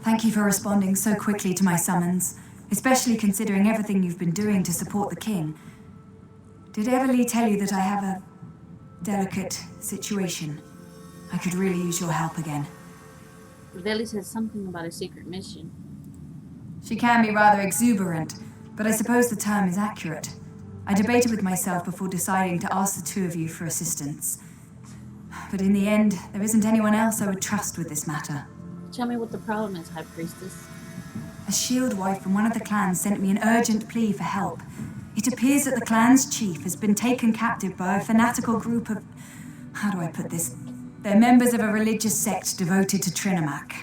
Thank you for responding so quickly to my summons, especially considering everything you've been doing to support the king. Did Eveli tell you that I have a delicate situation? I could really use your help again. Eveli said something about a secret mission. She can be rather exuberant, but I suppose the term is accurate. I debated with myself before deciding to ask the two of you for assistance. But in the end, there isn't anyone else I would trust with this matter. Tell me what the problem is, High Priestess. A shield wife from one of the clans sent me an urgent plea for help. It appears that the clan's chief has been taken captive by a fanatical group of... how do I put this? They're members of a religious sect devoted to Trinimac.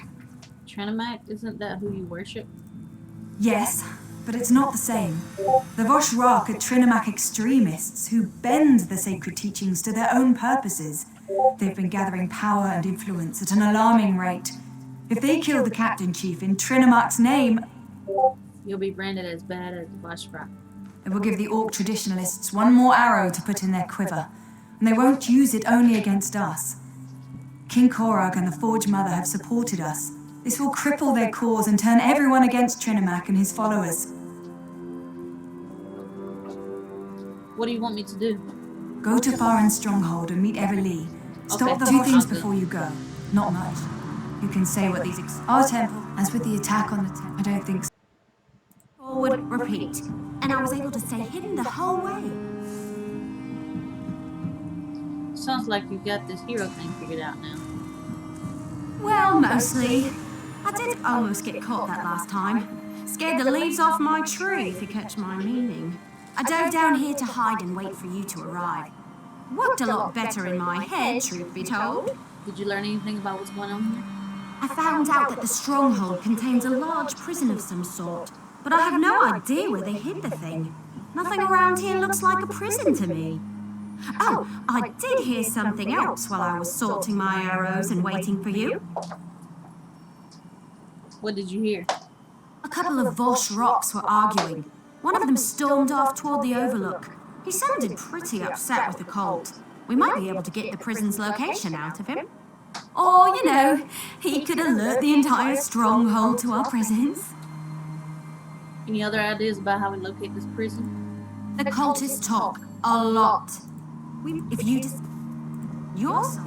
Trinimac? Isn't that who you worship? Yes, but it's not the same. The Vosh Rakh are Trinimac extremists who bend the sacred teachings to their own purposes. They've been gathering power and influence at an alarming rate. If they kill the captain chief in Trinimac's name... you'll be branded as bad as Vosh Rakh. It will give the Orc traditionalists one more arrow to put in their quiver, and they won't use it only against us. King Korag and the Forge Mother have supported us. This will cripple their cause and turn everyone against Trinimac and his followers. What do you want me to do? Go to Fharun Stronghold and meet Eveli. Stop the 2 things before you go. Not much. You can say what these our temple. As with the attack on the temple, I don't think so. Forward, repeat. And I was able to stay hidden the whole way. Sounds like you got this hero thing figured out now. Well, mostly. I did almost get caught that last time. Scared the leaves off my tree, if you catch my meaning. I dove down here to hide and wait for you to arrive. Worked a lot better in my head, truth be told. Did you learn anything about what's going on here? I found out that the stronghold contains a large prison of some sort, but I have no idea where they hid the thing. Nothing around here looks like a prison to me. Oh, I did hear something else while I was sorting my arrows and waiting for you. What did you hear? A couple of Vosh Rakhs were arguing. One of them stormed off toward the overlook. He sounded pretty upset with the cult. We might be able to get the prison's location out of him. Or, you know, he could alert the entire stronghold to our presence. Any other ideas about how we locate this prison? The cultists talk a lot. If you just... Yours?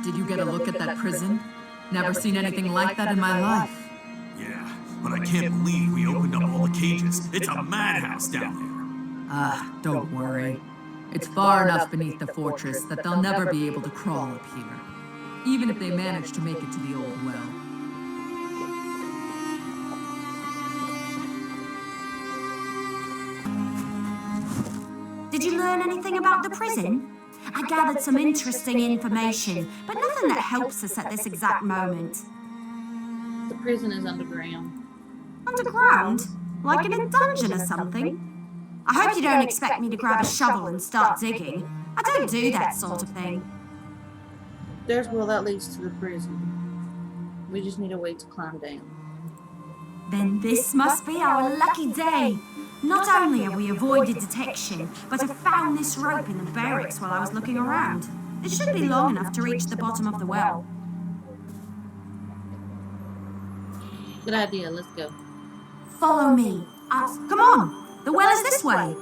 Did you get a look at that prison? Never seen anything like that in my life. Yeah, but I can't believe we opened up all the cages. It's a madhouse down there. Don't worry. It's far enough beneath the fortress that they'll never be able to crawl up here. Even if they manage to make it to the old well. Did you learn anything about the prison? I gathered some interesting information, but nothing that helps us at this exact moment. The prison is underground. Underground? Like in a dungeon or something? I hope you don't expect me to grab a shovel and start digging. I don't do that sort of thing. There's a well that leads to the prison. We just need a way to climb down. Then this must be our lucky day. Not only have we avoided detection, but have found this rope in the barracks while I was looking around. It should be long enough to reach the bottom of the well. Good idea. Let's go. Follow me. Come on. The well is this way.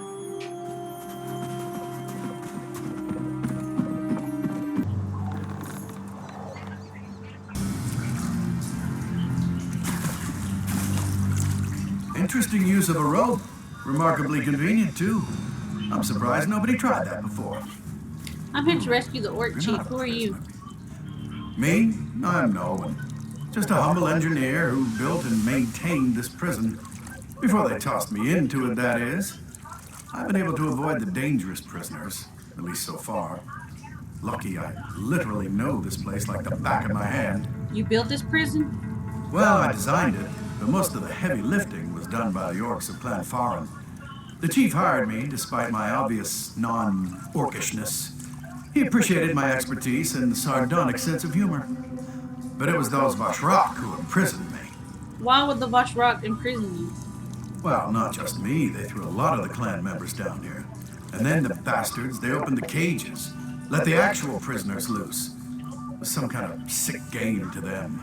Interesting use of a rope. Remarkably convenient, too. I'm surprised nobody tried that before. I'm here to rescue the orc chief. Who are you? Me? I'm no one. Just a humble engineer who built and maintained this prison. Before they tossed me into it, that is. I've been able to avoid the dangerous prisoners, at least so far. Lucky I literally know this place like the back of my hand. You built this prison? Well, I designed it, but most of the heavy lifting was done by the orcs of Clan Fharun. The chief hired me, despite my obvious non-orcishness. He appreciated my expertise and sardonic sense of humor. But it was those Vosh Rakh who imprisoned me. Why would the Vosh Rakh imprison you? Well, not just me. They threw a lot of the clan members down here. And then the bastards, they opened the cages, let the actual prisoners loose. It was some kind of sick game to them.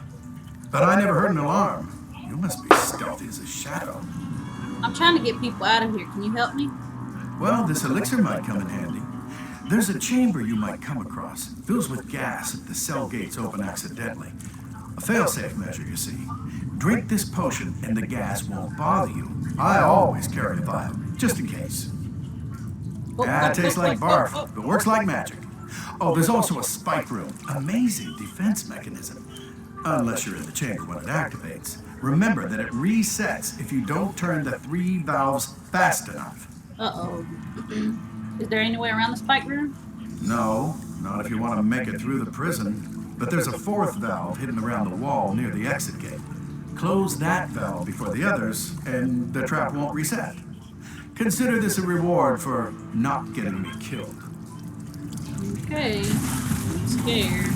But I never heard an alarm. You must be stealthy as a shadow. I'm trying to get people out of here. Can you help me? Well, this elixir might come in handy. There's a chamber you might come across. It fills with gas if the cell gates open accidentally. A failsafe measure, you see. Drink this potion and the gas won't bother you. I always carry a vial, just in case. Yeah, it tastes like barf, but works like magic. Oh, there's also a spike room. Amazing defense mechanism. Unless you're in the chamber when it activates. Remember that it resets if you don't turn the 3 valves fast enough. Uh-oh. Is there any way around the spike room? No, not if you want to make it through the prison. But there's a 4th valve hidden around the wall near the exit gate. Close that valve before the others, and the trap won't reset. Consider this a reward for not getting me killed. Okay. I'm scared.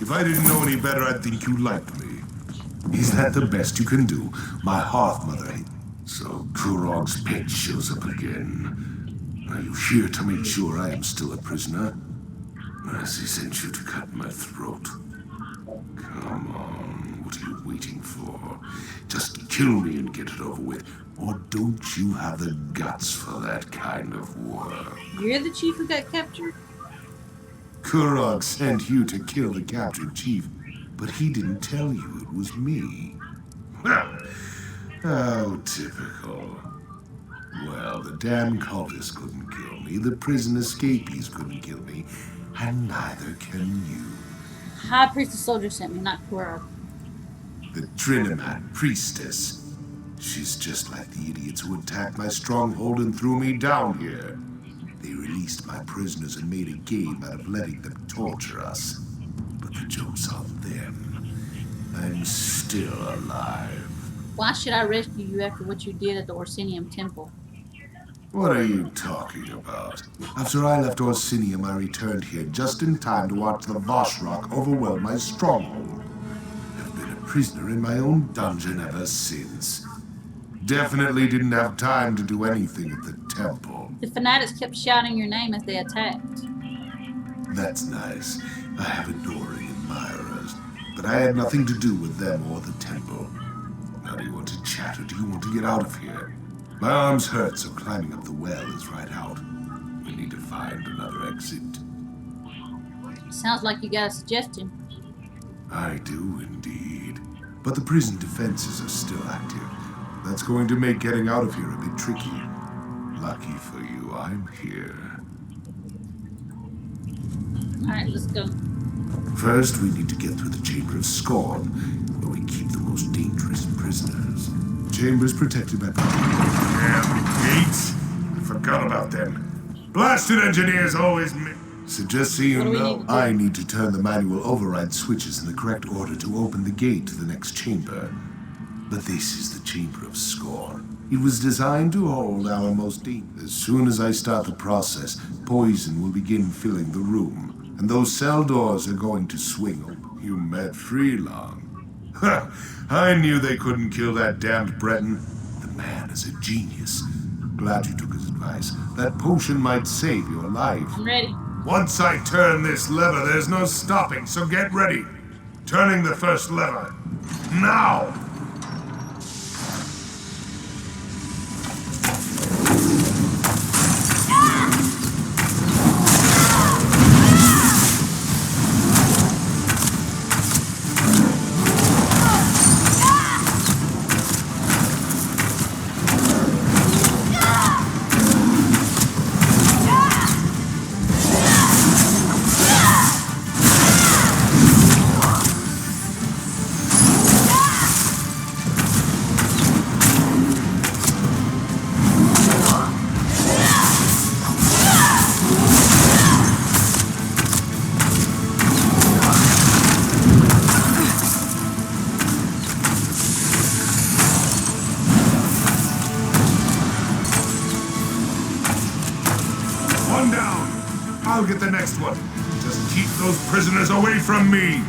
If I didn't know any better, I'd think you liked me. Is that the best you can do? My hearth mother. So Kurog's pet shows up again. Are you here to make sure I am still a prisoner? As he sent you to cut my throat. Come on, what are you waiting for? Just kill me and get it over with. Or don't you have the guts for that kind of work? You're the chief who got captured? Kurog sent you to kill the captured chief, but he didn't tell you it was me. How typical. Well, the damn cultists couldn't kill me, the prison escapees couldn't kill me, and neither can you. High Priestess Solgra sent me, not Kurog. The High Priestess. She's just like the idiots who attacked my stronghold and threw me down here. They released my prisoners and made a game out of letting them torture us. But the joke's on them. I'm still alive. Why should I rescue you after what you did at the Orsinium temple? What are you talking about? After I left Orsinium, I returned here just in time to watch the Vosh Rakh overwhelm my stronghold. I've been a prisoner in my own dungeon ever since. Definitely didn't have time to do anything at the temple. The fanatics kept shouting your name as they attacked. That's nice. I have adoring admirers. But I had nothing to do with them or the temple. Now do you want to chat or do you want to get out of here? My arms hurt, so climbing up the well is right out. We need to find another exit. Sounds like you got a suggestion. I do indeed. But the prison defenses are still active. That's going to make getting out of here a bit tricky. Lucky for you, I'm here. Alright, let's go. First, we need to get through the Chamber of Scorn, where we keep the most dangerous prisoners. Chamber's protected by... Damn gates! I forgot about them. Blasted engineers always... So just so you What do we know, need to do? I need to turn the manual override switches in the correct order to open the gate to the next chamber. But this is the Chamber of Scorn. It was designed to hold our most deep. As soon as I start the process, poison will begin filling the room, and those cell doors are going to swing open. You met Freelong. Ha! I knew they couldn't kill that damned Breton. The man is a genius. Glad you took his advice. That potion might save your life. I'm ready. Once I turn this lever, there's no stopping, so get ready. Turning the first lever. Now! One down. I'll get the next one. Just keep those prisoners away from me.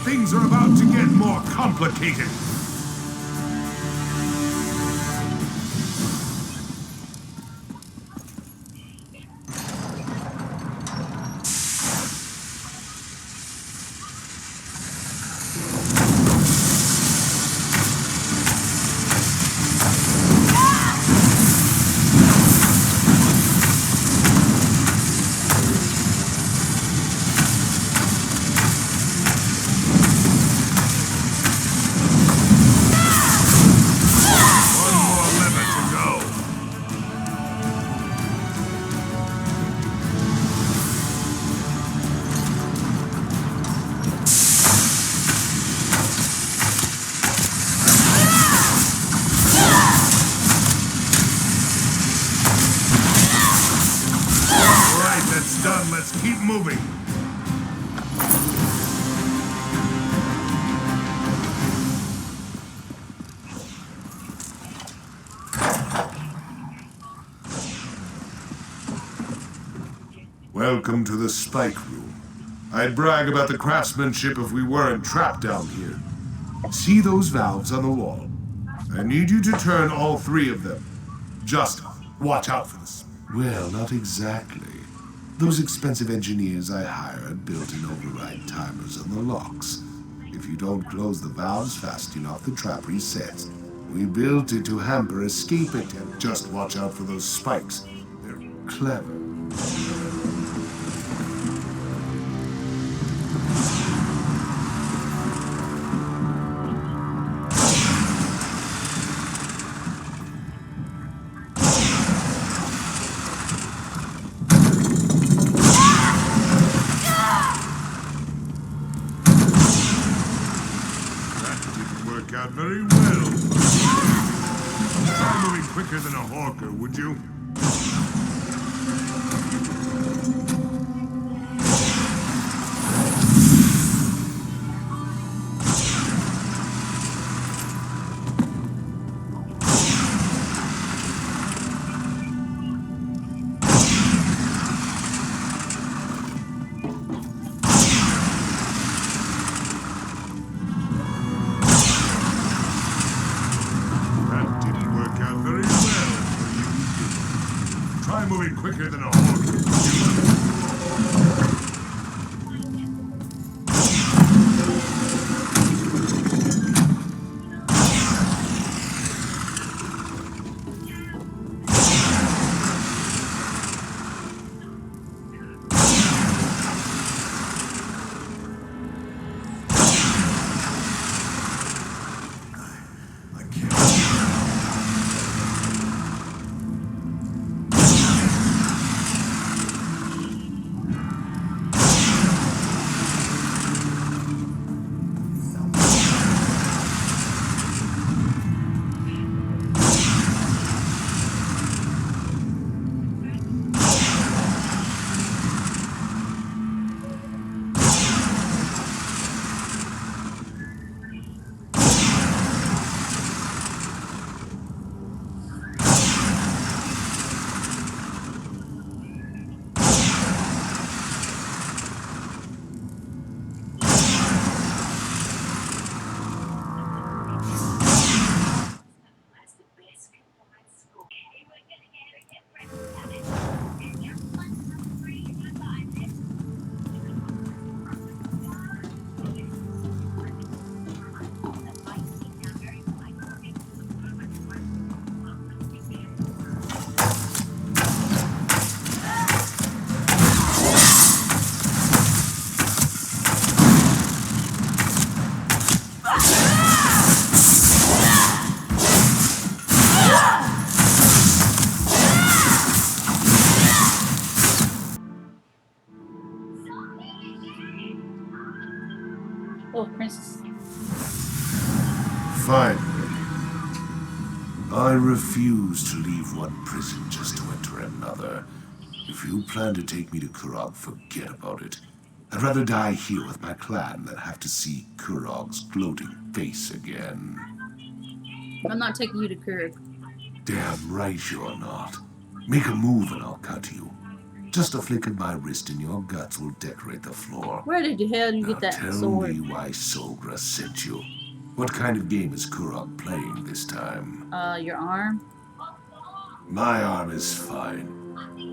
Things are about to get more complicated. Done. Let's keep moving. Welcome to the Spike Room. I'd brag about the craftsmanship if we weren't trapped down here. See those valves on the wall? I need you to turn all 3 of them. Just watch out for this. Well, not exactly. Those expensive engineers I hired built in override timers on the locks. If you don't close the valves fast enough, the trap resets. We built it to hamper escape attempts. Just watch out for those spikes. They're clever. Out very well. Try moving quicker than a hawker, would you? Moving quicker than a hawk. Oh, princess. Fine. I refuse to leave one prison just to enter another. If you plan to take me to Kurog, forget about it. I'd rather die here with my clan than have to see Kurog's gloating face again. I'm not taking you to Kurg. Damn right you're not. Make a move and I'll cut you. Just a flick of my wrist and your guts will decorate the floor. Where the hell did you Now get that tell sword? me why Solgra sent you. What kind of game is Kurog playing this time? Your arm? My arm is fine.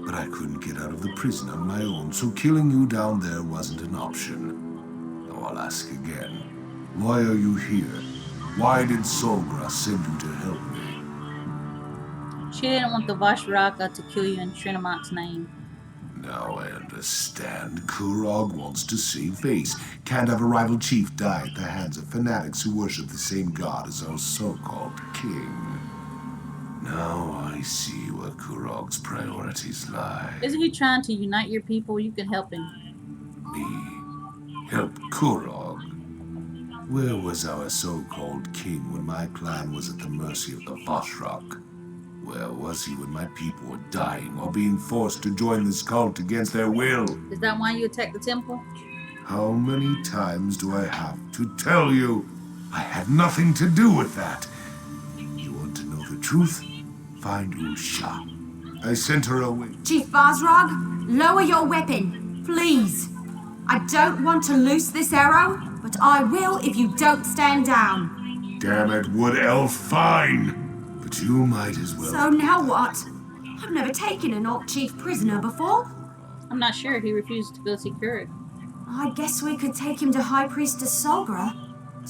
But I couldn't get out of the prison on my own, so killing you down there wasn't an option. Now I'll ask again. Why are you here? Why did Solgra send you to help me? She didn't want the Vosh Rakh to kill you in Trinamak's name. Now I understand. Kurog wants to save face. Can't have a rival chief die at the hands of fanatics who worship the same god as our so-called king. Now I see where Kurog's priorities lie. Isn't he trying to unite your people? You can help him. Me? Help Kurog? Where was our so-called king when my clan was at the mercy of the Vosh Rakh? Where was he when my people were dying or being forced to join this cult against their will? Is that why you attacked the temple? How many times do I have to tell you? I had nothing to do with that. You want to know the truth? Find Usha. I sent her away. Chief Bazrog, lower your weapon, please. I don't want to loose this arrow, but I will if you don't stand down. Damn it, Wood Elf, fine. But you might as well. So now what? I've never taken an Orc Chief prisoner before. I'm not sure. He refused to go see Kurg. I guess we could take him to High Priestess Solgra.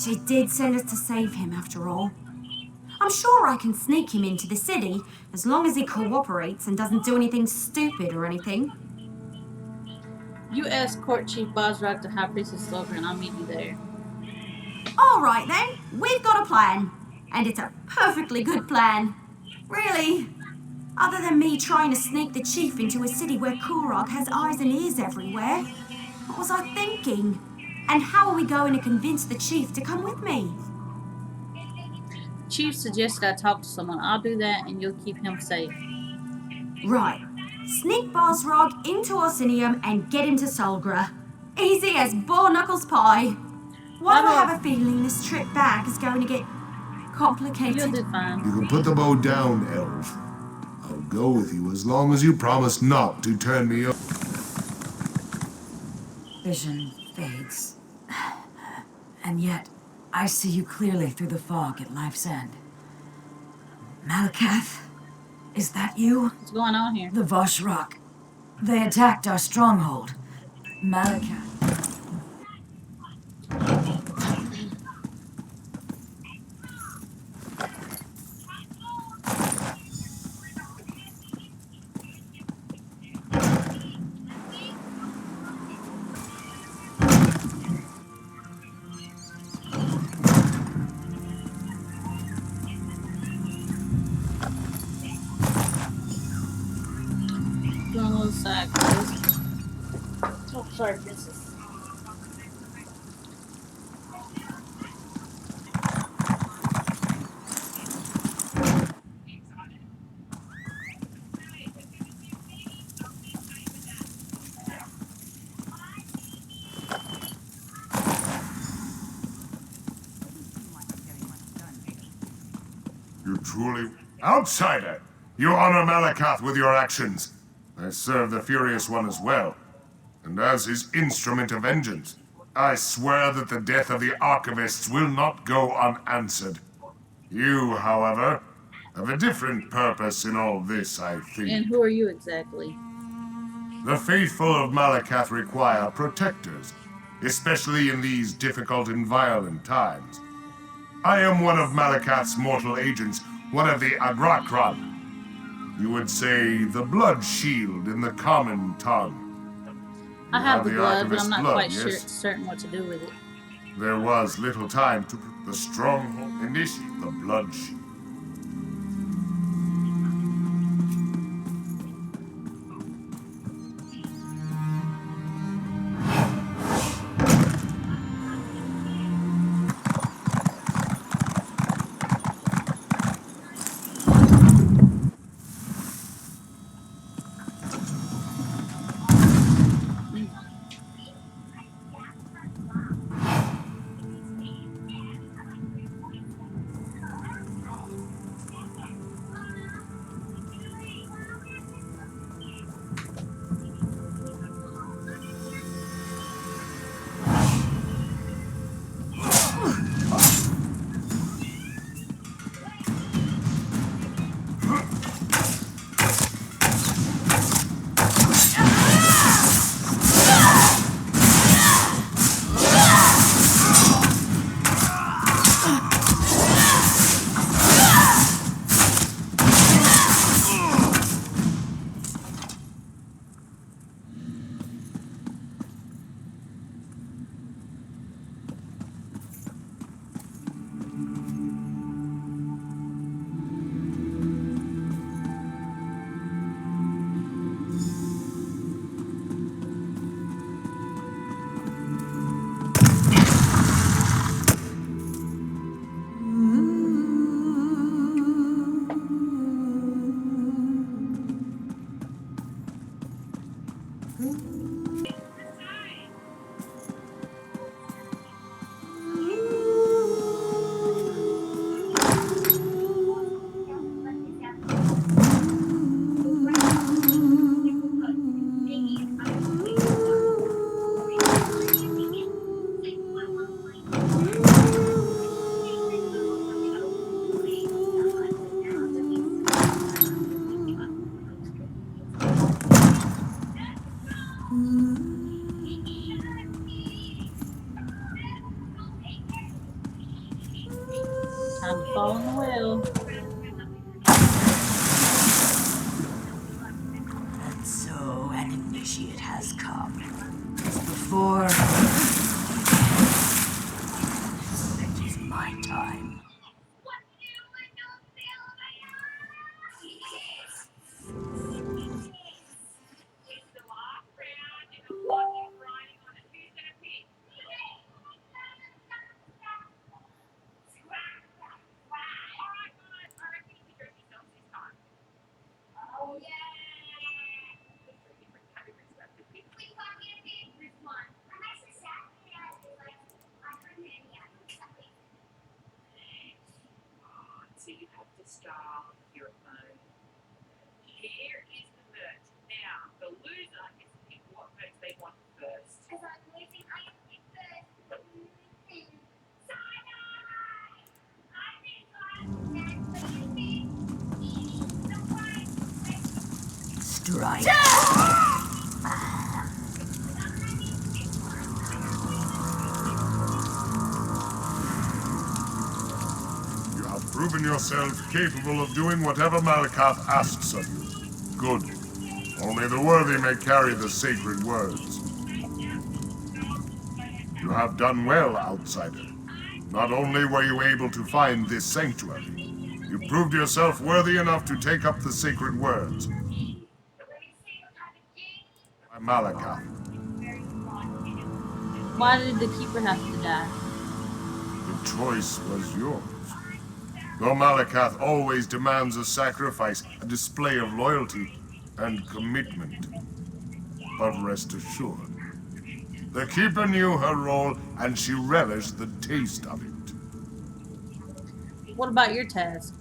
She did send us to save him, after all. I'm sure I can sneak him into the city, as long as he cooperates and doesn't do anything stupid or anything. You escort Chief Vosh Rakh to High Priestess Solgra and I'll meet you there. All right then, we've got a plan. And it's a perfectly good plan. Really. Other than me trying to sneak the chief into a city where Kurog has eyes and ears everywhere, what was I thinking? And how are we going to convince the chief to come with me? Chief suggested I talk to someone. I'll do that and you'll keep him safe. Right. Sneak Bazrog into Orsinium and get him to Solgra. Easy as bore knuckles pie. Why do I have a feeling this trip back is going to get complicated? You'll do fine. You can put the bow down, Elf. I'll go with you as long as you promise not to turn me up. Vision fades. And yet, I see you clearly through the fog at life's end. Malakath, is that you? What's going on here? The Vosh Rakh. They attacked our stronghold. Malakath. Doing a little side quest. Oh, sorry, princess. You truly... Outsider! You honor Malakath with your actions. I serve the Furious One as well. And as his instrument of vengeance, I swear that the death of the Archivists will not go unanswered. You, however, have a different purpose in all this, I think. And who are you exactly? The faithful of Malakath require protectors, especially in these difficult and violent times. I am one of Malakath's mortal agents, one of the Agrakran. You would say the blood shield in the common tongue. I have the the blood, but I'm Archivist not blood, quite yes? certain what to do with it. There was little time to the stronghold initiate the blood shield. Time to fall in the well. And so an initiate has come. As before, it is my time. So you have to start your own. Here is the merch. Now, the loser gets to pick what merch they want first. As I'm losing, I am pick first. Strike. You have proven yourself capable of doing whatever Malakath asks of you. Good. Only the worthy may carry the sacred words. You have done well, outsider. Not only were you able to find this sanctuary, you proved yourself worthy enough to take up the sacred words. By Malakath. Why did the keeper have to die? The choice was yours. Though Malakath always demands a sacrifice, a display of loyalty and commitment. But rest assured, the Keeper knew her role and she relished the taste of it. What about your task?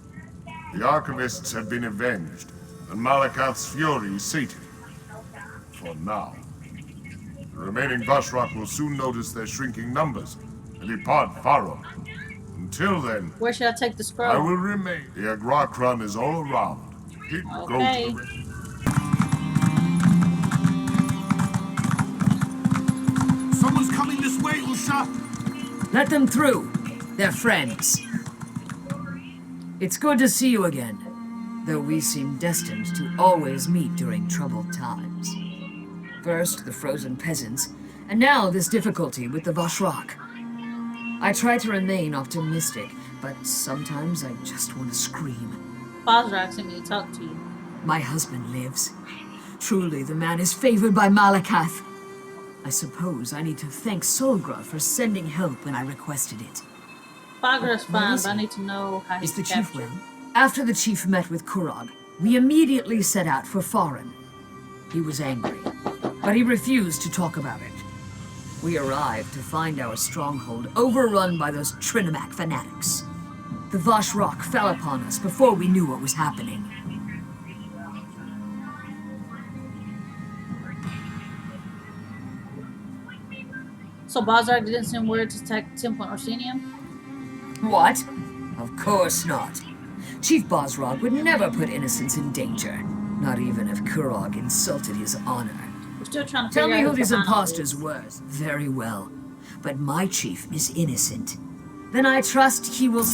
The Archivists have been avenged, and Malakath's fury sated. For now. The remaining Vosh Rakh will soon notice their shrinking numbers and depart Fharun. Until then, Where should I take the scroll? I will remain. The Agrakron is all around. Okay. Go to the... Someone's coming this way, Usha! Let them through. They're friends. It's good to see you again, though we seem destined to always meet during troubled times. First, the frozen peasants, and now this difficulty with the Vosh Rakh. I try to remain optimistic, but sometimes I just want to scream. Vosh Rakh sent me to talk to you. My husband lives. Truly, the man is favored by Malakath. I suppose I need to thank Solgra for sending help when I requested it. Vosh Rakh's fine, is but I he? need to know how Is he's the chief captured. well? After the chief met with Kurog, we immediately set out for Fharun. He was angry, but he refused to talk about it. We arrived to find our stronghold overrun by those Trinimac fanatics. The Vosh Rakh fell upon us before we knew what was happening. So Vosh Rakh didn't send word to attack the temple in Orsinium? What? Of course not. Chief Vosh Rakh would never put innocents in danger, not even if Kurog insulted his honor. We're still trying to Tell figure me out who these behind all imposters this. were. Very well. But my chief is innocent. Then I trust he will...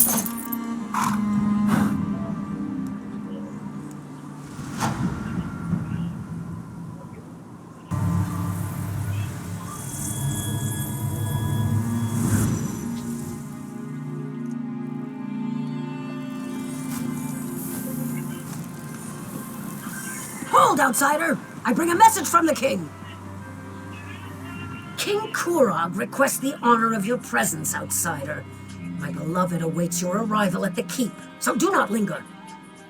Hold, outsider! I bring a message from the king! King Kurog requests the honor of your presence, outsider. My beloved awaits your arrival at the keep, so do not linger.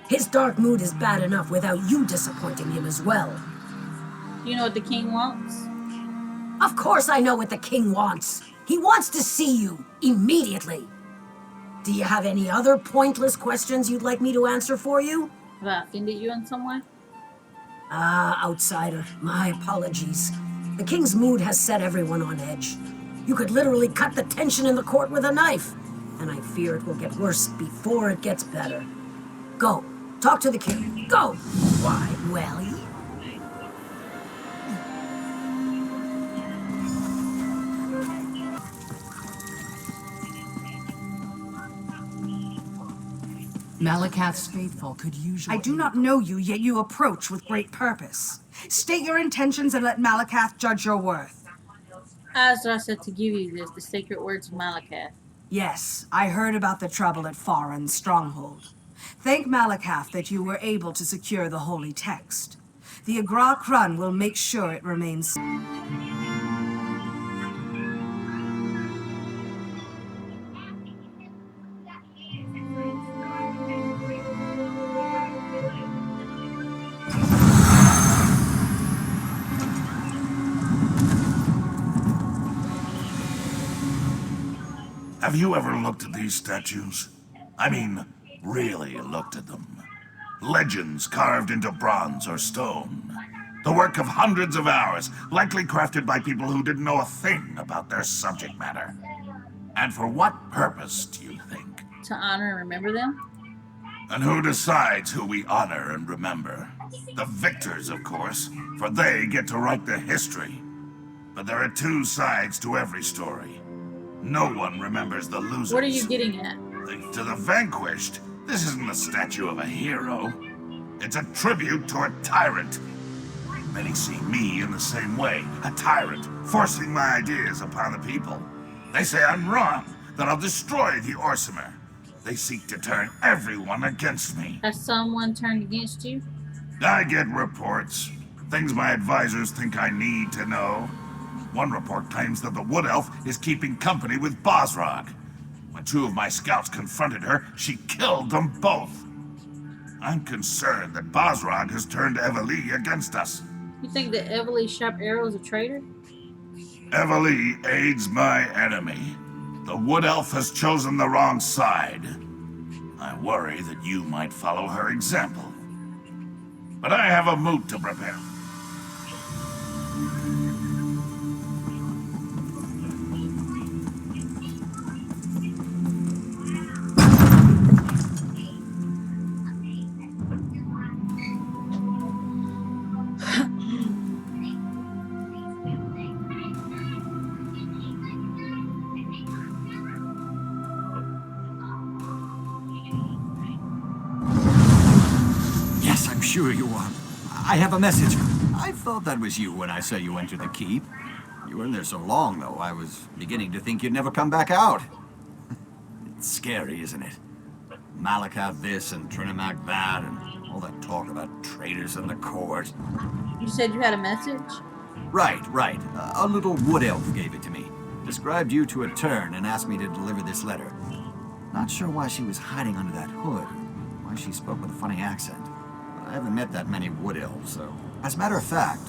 His dark mood is bad enough without you disappointing him as well. Do you know what the king wants? Of course I know what the king wants. He wants to see you, immediately. Do you have any other pointless questions you'd like me to answer for you? Have I offended you in some way? Ah, outsider, my apologies. The king's mood has set everyone on edge. You could literally cut the tension in the court with a knife, and I fear it will get worse before it gets better. Go, talk to the king. Go! Why, well, Malakath's faithful could usually... I do not know you, yet you approach with great purpose. State your intentions and let Malakath judge your worth. Azra said to give you this, the sacred words of Malakath. Yes, I heard about the trouble at Fharun Stronghold. Thank Malakath that you were able to secure the holy text. The Agra Krun will make sure it remains... Have you ever looked at these statues? I mean, really looked at them. Legends carved into bronze or stone. The work of hundreds of hours, likely crafted by people who didn't know a thing about their subject matter. And for what purpose, do you think? To honor and remember them? And who decides who we honor and remember? The victors, of course, for they get to write the history. But there are two sides to every story. No one remembers the losers. What are you getting at? To the vanquished, this isn't a statue of a hero. It's a tribute to a tyrant. Many see me in the same way, a tyrant, forcing my ideas upon the people. They say I'm wrong, that I'll destroy the Orsimer. They seek to turn everyone against me. Has someone turned against you? I get reports. Things my advisors think I need to know. One report claims that the Wood Elf is keeping company with Vosh Rakh. When two of my scouts confronted her, she killed them both. I'm concerned that Vosh Rakh has turned Eveli against us. You think that Eveli Sharp Arrow is a traitor? Eveli aids my enemy. The Wood Elf has chosen the wrong side. I worry that you might follow her example. But I have a moot to prepare. Sure you are. I have a message. I thought that was you when I saw you enter the keep. You were in there so long, though, I was beginning to think you'd never come back out. It's scary, isn't it? Malakath this and Trinimac that, and all that talk about traitors in the court. You said you had a message? Right. A little wood elf gave it to me. Described you to a turn and asked me to deliver this letter. Not sure why she was hiding under that hood, or why she spoke with a funny accent. I haven't met that many wood elves, so... As a matter of fact...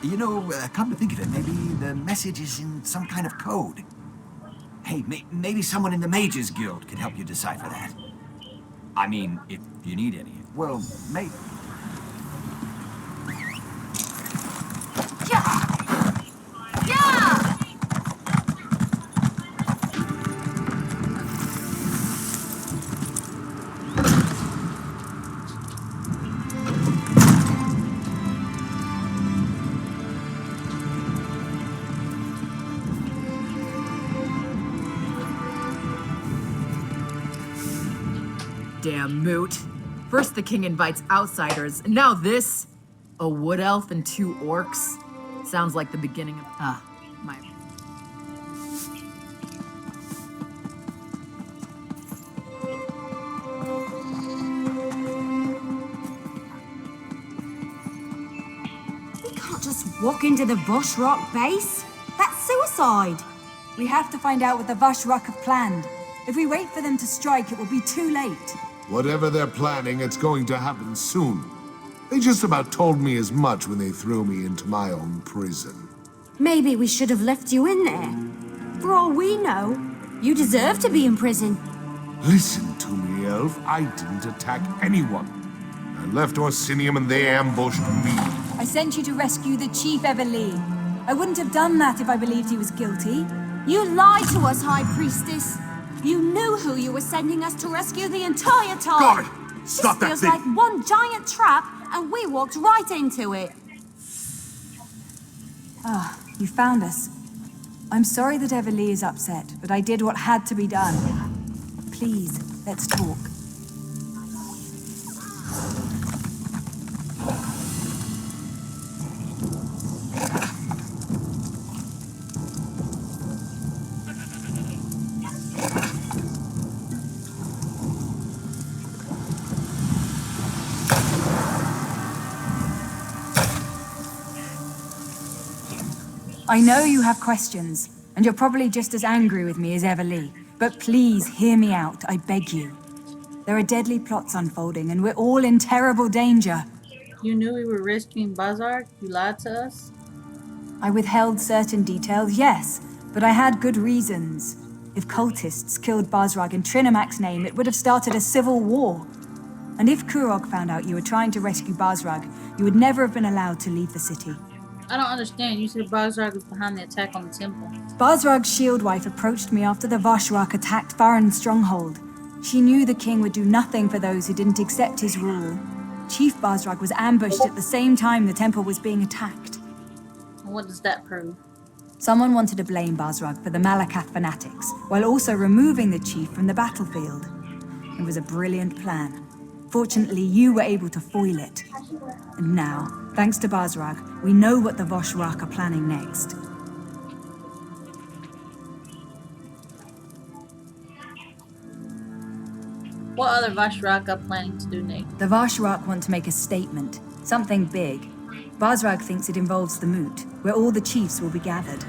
You know, come to think of it, maybe the message is in some kind of code. Hey, maybe someone in the Mages Guild could help you decipher that. I mean, if you need any. Well, maybe... Damn moot. First the king invites outsiders, and now this? A wood elf and two orcs? Sounds like the beginning of... my... We can't just walk into the Vosh Rakh base. That's suicide. We have to find out what the Vosh Rakh have planned. If we wait for them to strike, it will be too late. Whatever they're planning, it's going to happen soon. They just about told me as much when they threw me into my own prison. Maybe we should have left you in there. For all we know, you deserve to be in prison. Listen to me, Elf. I didn't attack anyone. I left Orsinium and they ambushed me. I sent you to rescue the Chief Eveli. I wouldn't have done that if I believed he was guilty. You lied to us, High Priestess. You knew who you were sending us to rescue the entire time. Guard! Stop that This thing! feels like one giant trap, and we walked right into it. Ah, you found us. I'm sorry that Eveli is upset, but I did what had to be done. Please, let's talk. I know you have questions, and you're probably just as angry with me as Eveli. But please, hear me out, I beg you. There are deadly plots unfolding, and we're all in terrible danger. You knew we were rescuing Bazark? You lied to us? I withheld certain details, yes, but I had good reasons. If cultists killed Bazark in Trinimak's name, it would have started a civil war. And if Kurog found out you were trying to rescue Bazark, you would never have been allowed to leave the city. I don't understand. You said Bazark was behind the attack on the temple. Bazark's shield wife approached me after the Vosh Rakh attacked Fharun Stronghold. She knew the king would do nothing for those who didn't accept his rule. Chief Bazark was ambushed at the same time the temple was being attacked. What does that prove? Someone wanted to blame Bazark for the Malakath fanatics, while also removing the chief from the battlefield. It was a brilliant plan. Fortunately, you were able to foil it. And now, thanks to Bazark, we know what the Vosh Rakh are planning next. What other Vosh Rakh are planning to do next? The Vosh Rakh want to make a statement, something big. Bazark thinks it involves the Moot, where all the chiefs will be gathered.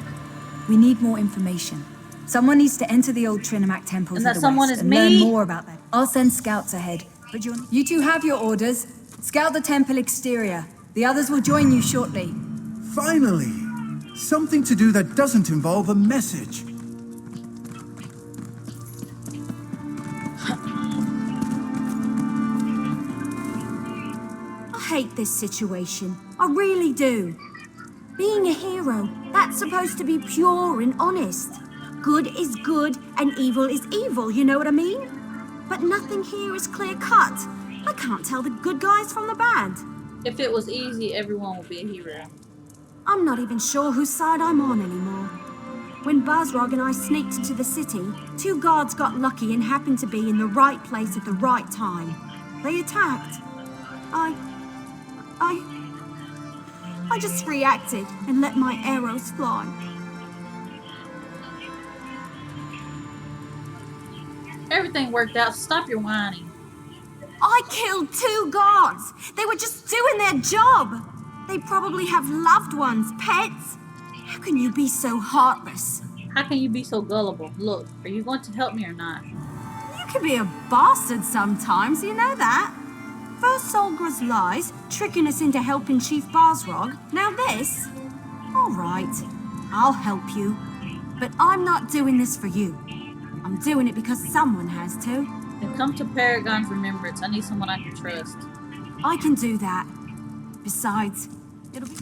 We need more information. Someone needs to enter the old Trinimak temple to the west and learn more about that. I'll send scouts ahead, but you two have your orders. Scout the temple exterior. The others will join you shortly. Finally! Something to do that doesn't involve a message. I hate this situation. I really do. Being a hero, that's supposed to be pure and honest. Good is good and evil is evil, you know what I mean? But nothing here is clear-cut. I can't tell the good guys from the bad. If it was easy, everyone would be a hero. I'm not even sure whose side I'm on anymore. When Bazark and I sneaked into the city, two guards got lucky and happened to be in the right place at the right time. They attacked. I just reacted and let my arrows fly. Everything worked out, so stop your whining. I killed two guards. They were just doing their job. They probably have loved ones, pets. How can you be so heartless? How can you be so gullible? Look, are you going to help me or not? You can be a bastard sometimes, you know that. First Solgra's lies, tricking us into helping Chief Bazark. Now this? All right, I'll help you. But I'm not doing this for you. I'm doing it because someone has to. Then come to Paragon's remembrance. I need someone I can trust. I can do that. Besides, it'll be...